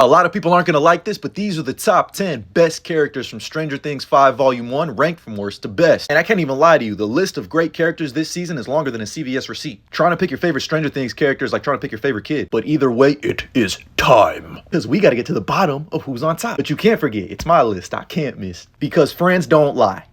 A lot of people aren't going to like this, but these are the top 10 best characters from Stranger Things 5 Volume 1, ranked from worst to best. And I can't even lie to you, the list of great characters this season is longer than a CVS receipt. Trying to pick your favorite Stranger Things character is like trying to pick your favorite kid. But either way, it is time. Because we got to get to the bottom of who's on top. But you can't forget, it's my list, I can't miss. Because friends don't lie.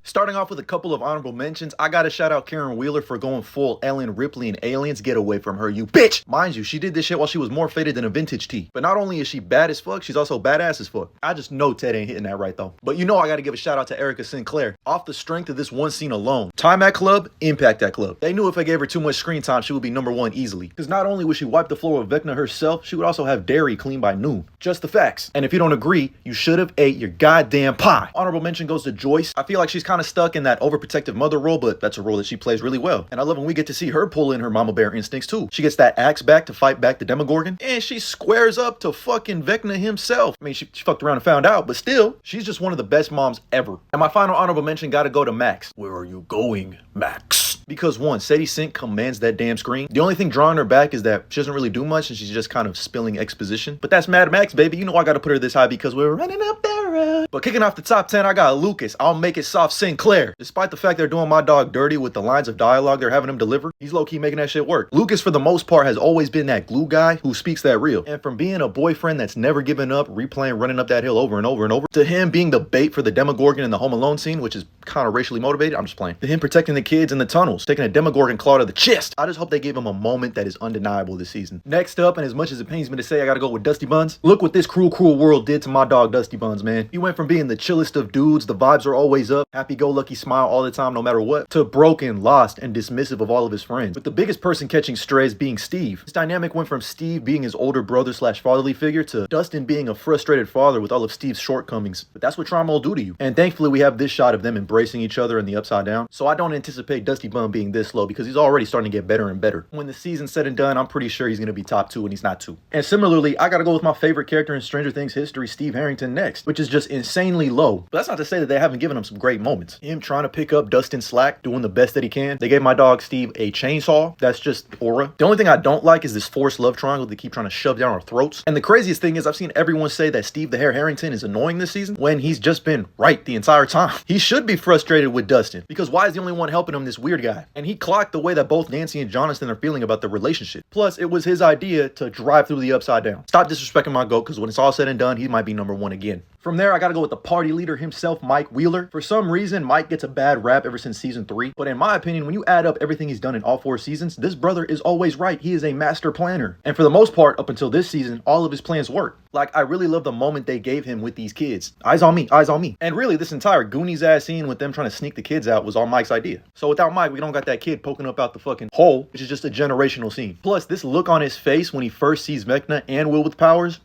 Starting off with a couple of honorable mentions, I gotta shout out Karen Wheeler for going full Ellen Ripley in Aliens. Get away from her, you bitch! Mind you, she did this shit while she was more faded than a vintage tee. But not only is she bad as fuck, she's also badass as fuck. I just know Ted ain't hitting that right though. But you know I gotta give a shout out to Erica Sinclair. Off the strength of this one scene alone. Time at club, impact at club. They knew if I gave her too much screen time, she would be #1 easily. Because not only would she wipe the floor with Vecna herself, she would also have Derry clean by noon. Just the facts. And if you don't agree, you should have ate your goddamn pie. Honorable mention goes to Joyce. I feel like she's kind of stuck in that overprotective mother role, but that's a role that she plays really well. And I love when we get to see her pull in her mama bear instincts too. She gets that axe back to fight back the Demogorgon, and she squares up to fucking Vecna himself. I mean, she fucked around and found out, but still, she's just one of the best moms ever. And my final honorable mention gotta go to Max. Where are you going, Max? Because one, Sadie Sink commands that damn screen. The only thing drawing her back is that she doesn't really do much and she's just kind of spilling exposition. But that's Mad Max, baby. You know I gotta put her this high because we're running up that road. But kicking off the top 10, I got Lucas. I'll make it soft Sinclair. Despite the fact they're doing my dog dirty with the lines of dialogue they're having him deliver, he's low-key making that shit work. Lucas, for the most part, has always been that glue guy who speaks that real. And from being a boyfriend that's never given up, replaying running up that hill over and over and over, to him being the bait for the Demogorgon in the Home Alone scene, which is kind of racially motivated, I'm just playing, to him protecting the kids in the tunnels, taking a Demogorgon claw to the chest. I just hope they gave him a moment that is undeniable this season. Next up, and as much as it pains me to say, I gotta go with Dusty Buns. Look what this cruel, cruel world did to my dog Dusty Buns, man. He went from being the chillest of dudes, the vibes are always up, happy-go-lucky smile all the time no matter what, to broken, lost, and dismissive of all of his friends. With the biggest person catching strays being Steve. This dynamic went from Steve being his older brother slash fatherly figure to Dustin being a frustrated father with all of Steve's shortcomings. But that's what trauma will do to you. And thankfully we have this shot of them embracing each other in the Upside Down. So I don't anticipate Dusty Bun being this low because he's already starting to get better and better. When the season's said and done, I'm pretty sure he's going to be top 2 and he's not 2. And similarly, I gotta go with my favorite character in Stranger Things history, Steve Harrington, next, which is just insanely low. But that's not to say that they haven't given him some great moments. Him trying to pick up Dustin's slack, doing the best that he can. They gave my dog Steve a chainsaw. That's just aura. The only thing I don't like is this forced love triangle they keep trying to shove down our throats. And the craziest thing is I've seen everyone say that Steve the Hair Harrington is annoying this season when he's just been right the entire time. He should be frustrated with Dustin because why is the only one helping him this weird guy? And he clocked the way that both Nancy and Jonathan are feeling about the relationship. Plus, it was his idea to drive through the Upside Down. Stop disrespecting my goat because when it's all said and done, he might be #1 again. From there, I gotta go with the party leader himself, Mike Wheeler. For some reason, Mike gets a bad rap ever since season 3. But in my opinion, when you add up everything he's done in all 4 seasons, this brother is always right. He is a master planner. And for the most part, up until this season, all of his plans work. Like, I really love the moment they gave him with these kids. Eyes on me, eyes on me. And really, this entire Goonies ass scene with them trying to sneak the kids out was all Mike's idea. So without Mike, we don't got that kid poking up out the fucking hole, which is just a generational scene. Plus, this look on his face when he first sees Vecna and Will with powers,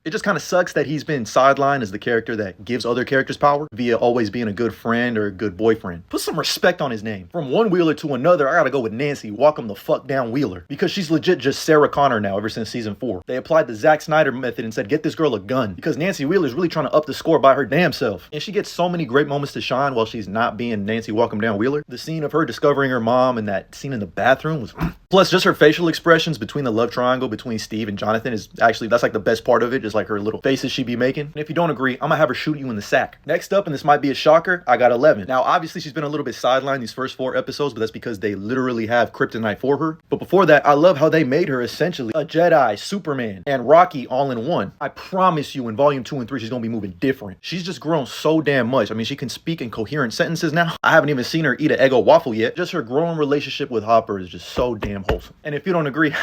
it just kind of sucks that he's been sidelined as the character that gives other characters power via always being a good friend or a good boyfriend. Put some respect on his name. From one Wheeler to another, I gotta go with Nancy, walk him the fuck down Wheeler. Because she's legit just Sarah Connor now ever since season 4. They applied the Zack Snyder method and said, get this girl a gun. Because Nancy Wheeler's really trying to up the score by her damn self. And she gets so many great moments to shine while she's not being Nancy walk him down Wheeler. The scene of her discovering her mom and that scene in the bathroom was... Plus, just her facial expressions between the love triangle between Steve and Jonathan is actually, that's like the best part of it, just like her little faces she be making. And if you don't agree, I'm gonna have her shoot you in the sack. Next up, and this might be a shocker, I got 11. Now, obviously, she's been a little bit sidelined these first 4 episodes, but that's because they literally have kryptonite for her. But before that, I love how they made her essentially a Jedi, Superman, and Rocky all in one. I promise you, in volume 2 and 3, she's gonna be moving different. She's just grown so damn much. I mean, she can speak in coherent sentences now. I haven't even seen her eat an Eggo waffle yet. Just her growing relationship with Hopper is just so damn wholesome. And if you don't agree,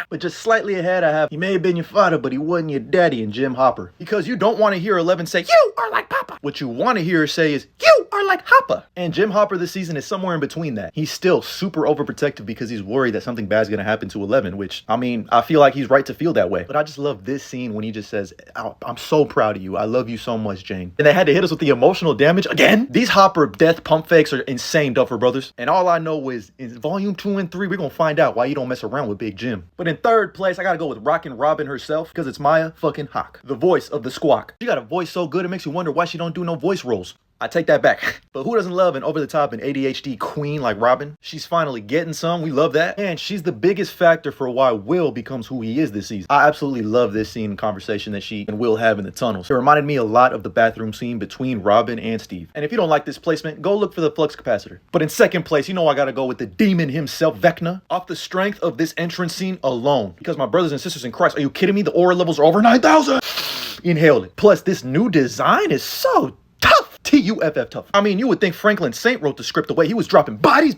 but just slightly ahead, I have, he may have been your father, but he wasn't your daddy, in Jim Hopper. Because you don't want to hear 11 say, you are like Papa. What you want to hear her say is, you are like Hopper. And Jim Hopper this season is somewhere in between that. He's still super overprotective because he's worried that something bad's going to happen to 11, which, I mean, I feel like he's right to feel that way. But I just love this scene when he just says, oh, I'm so proud of you. I love you so much, Jane. And they had to hit us with the emotional damage again. These Hopper death pump fakes are insane, Duffer Brothers. And all I know is in volume 2 and 3, we're going to find out why you don't mess around with Big Jim. But in third place, I got to go with Rockin' Robin herself because it's Maya fucking Hawke, the voice of the Squawk. She got a voice so good it makes you wonder why she don't do no voice roles. I take that back. But who doesn't love an over-the-top and ADHD queen like Robin? She's finally getting some. We love that. And she's the biggest factor for why Will becomes who he is this season. I absolutely love this scene and conversation that she and Will have in the tunnels. It reminded me a lot of the bathroom scene between Robin and Steve. And if you don't like this placement, go look for the flux capacitor. But in second place, you know I gotta go with the demon himself, Vecna. Off the strength of this entrance scene alone. Because my brothers and sisters in Christ, are you kidding me? The aura levels are over 9,000. Inhaled it. Plus, this new design is so tough. T-U-F-F tough. I mean, you would think Franklin Saint wrote the script the way he was dropping bodies.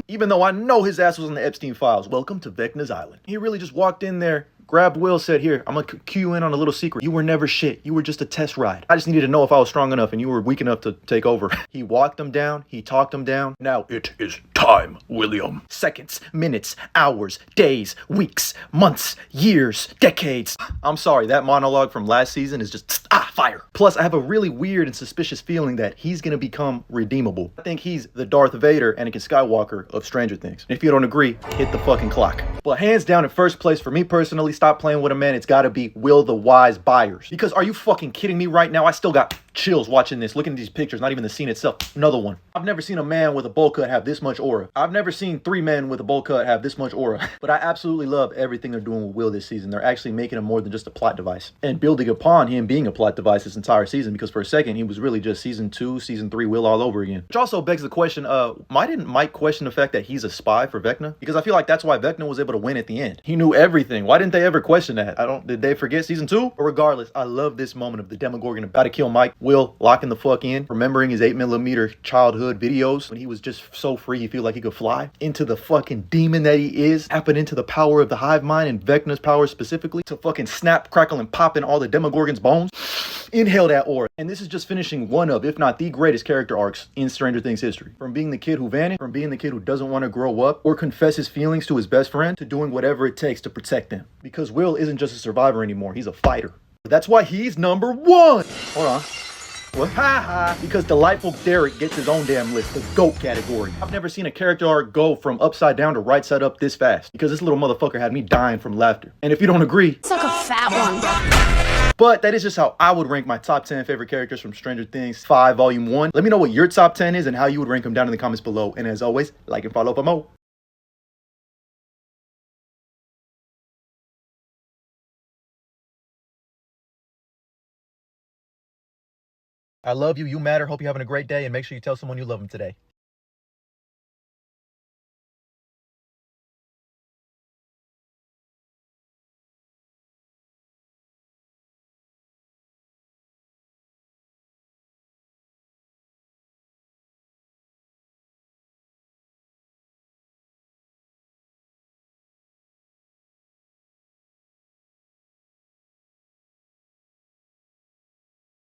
Even though I know his ass was in the Epstein files. Welcome to Vecna's Island. He really just walked in there, grabbed Will, said, here, I'm gonna cue you in on a little secret. You were never shit. You were just a test ride. I just needed to know if I was strong enough and you were weak enough to take over. He walked him down. He talked him down. Now it is time, William. Seconds, minutes, hours, days, weeks, months, years, decades. I'm sorry, that monologue from last season is just fire. Plus, I have a really weird and suspicious feeling that he's gonna become redeemable. I think he's the Darth Vader, Anakin Skywalker of Stranger Things. And if you don't agree, hit the fucking clock. But hands down in first place for me personally, stop playing with a man, it's gotta be Will the Wise Byers. Because are you fucking kidding me right now? I still got chills watching this, looking at these pictures, not even the scene itself. Another one. I've never seen a man with a bowl cut have this much aura. I've never seen 3 men with a bowl cut have this much aura. But I absolutely love everything they're doing with Will this season. They're actually making him more than just a plot device. And building upon him being a plot device this entire season, because for a second, he was really just season 2, season 3 Will all over again. Which also begs the question, why didn't Mike question the fact that he's a spy for Vecna? Because I feel like that's why Vecna was able to win at the end. He knew everything. Why didn't they ever question that? Did they forget season 2? But regardless, I love this moment of the Demogorgon about to kill Mike. Will locking the fuck in, remembering his 8mm childhood videos when he was just so free he feel like he could fly, into the fucking demon that he is, tapping into the power of the hive mind and Vecna's power specifically to fucking snap, crackle, and pop in all the Demogorgon's bones. Inhale that aura. And this is just finishing one of, if not the greatest character arcs in Stranger Things history. From being the kid who vanished, from being the kid who doesn't want to grow up or confess his feelings to his best friend, to doing whatever it takes to protect them. Because Will isn't just a survivor anymore, he's a fighter. That's why he's number 1. Hold on. What? Ha! Because Delightful Derek gets his own damn list, the GOAT category. I've never seen a character arc go from upside down to right side up this fast. Because this little motherfucker had me dying from laughter. And if you don't agree, it's like a fat one. But that is just how I would rank my top 10 favorite characters from Stranger Things 5 Volume 1. Let me know what your top 10 is and how you would rank them down in the comments below. And as always, like and follow for more. I love you. You matter. Hope you're having a great day. And make sure you tell someone you love them today.